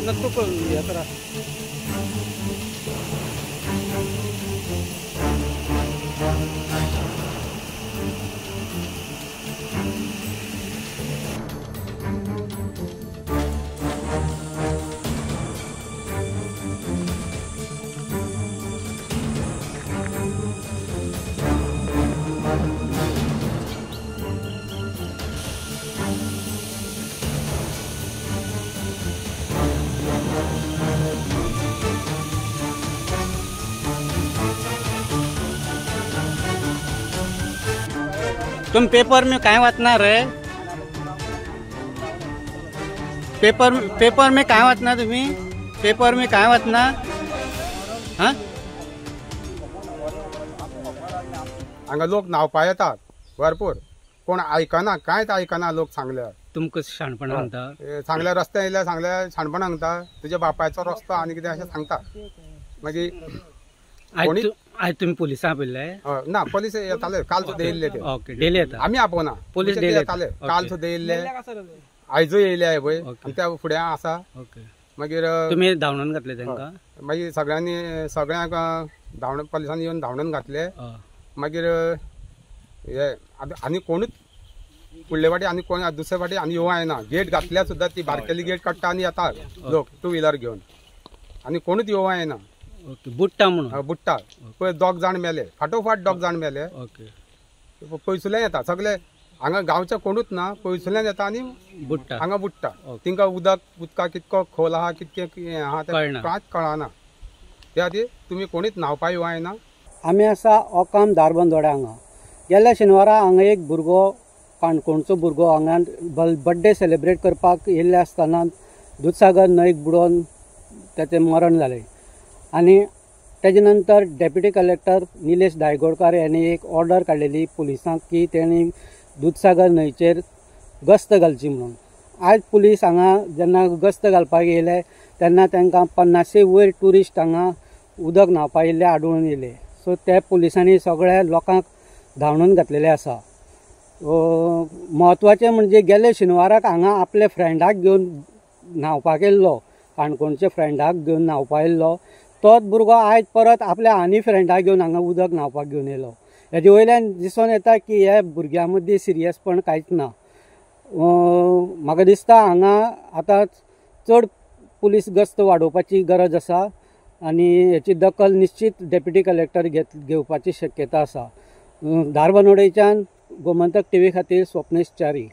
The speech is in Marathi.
नक्की हे करा. तुम पेपर में काय वाचणार रे? पेपर में काय वाचणार तुम्ही? पेपर में काय वाचणार? हां हांगा लोक न्हावपा येतात भरपूर, कोण आयकना, कांयच आयकना. लोक सांगल्यार तुमकां शाणपण सांगता. सांगल्यार रस्त्यार येयल्यार सांगल्यार शाणपण सांगता, तुज्या बापायचो रस्तो आनी कितें अशें सांगता. मागीर आज तुम्ही पोलिसां आपयल्ले? ना, पोलीस येताले काल सुद्दां येयल्ले ते. ओके, डेली येता. आमी आपोवना, पोलीस डेली येताले काल सुद्दां येयल्ले, आयजूय येयले पळय. आनी त्या फुडें आसा. ओके, मागीर तुम्ही धांवणोन घातले तांकां? मागीर सगळ्यांक धांवण पोलिसांनी येवन धांवणोन घातले. मागीर हे आनी कोणूच फुडले फाटी आनी कोण दुसरे फाटी आनी येवं येना. गेट घातल्यार सुद्दां ती बारकेली गेट काडटा आनी येता लोक टू व्हिलर घेवन, आनी कोणूच येवं येना. ओके, बुट्टा म्हणून? बुट्टा पळय, 2 जाण मेले फाटोफाट, 2 जाण मेले. ओके, पयसुल्यान येता सगळे. हांगा गांवचे कोणूच ना, पयसुल्यान येता आनी बुट्टा हांगा बुट्टा. तिंका उदका कितको खोल आहा, कितके आहा ते कांयच कळना. त्या खातीर तुमी कोणीच न्हावपा येवं येना. आमी आसा ओकाम धारबांदोड्या हांगा. गेल्या शेनवारा हांगा एक भुरगो, काणकोणचो भुरगो, हांगा बर्थडे सेलिब्रेट करपाक येयल्ले आसतना दूदसागर न्हंयक बुडोवन ताचें मरण जालें. आनी तेजे नंतर डेप्युटी कलेक्टर निलेश दायगोडकार यांनी एक ऑर्डर काडलेली पुलिसांक की तेणी दूदसागर न्हंयचेर गस्त घालची म्हणून. आज पुलीस हांगा जेन्ना गस्त घालपाक येयले तेन्ना तांकां 50 वयर ट्युरिस्ट हांगा उदक न्हावपाक येयल्ले आढळून येयले. सो त्या पुलिसांनी सगळ्या लोकांक धांवणोन घातलेले आसा. म्हत्वाचें म्हणजे गेले शेनवाराक हांगा आपल्या फ्रेंडाक घेवन न्हावपाक येयल्लो, काणकोणच्या फ्रेंडाक घेवन न्हावपाक येयल्लो. तोच भुरगो आयज परत आपल्या आनी फ्रेंडाक घेवन हांगा उदक न्हावपाक घेवन येयलो. हेजे वयल्यान दिसून येता की ह्या भुरग्यां मदीं सिरियसपण कांयच ना. म्हाका दिसता हांगा आतां चड पुलीस गस्त वाडोवपाची गरज आसा आनी हेची दखल निश्चित डेप्युटी कलेक्टर घेवपाची शक्यता आसा. धारबांदोडेच्यान गोमंतक टीव्ही खातीर स्वप्नेश च्यारी.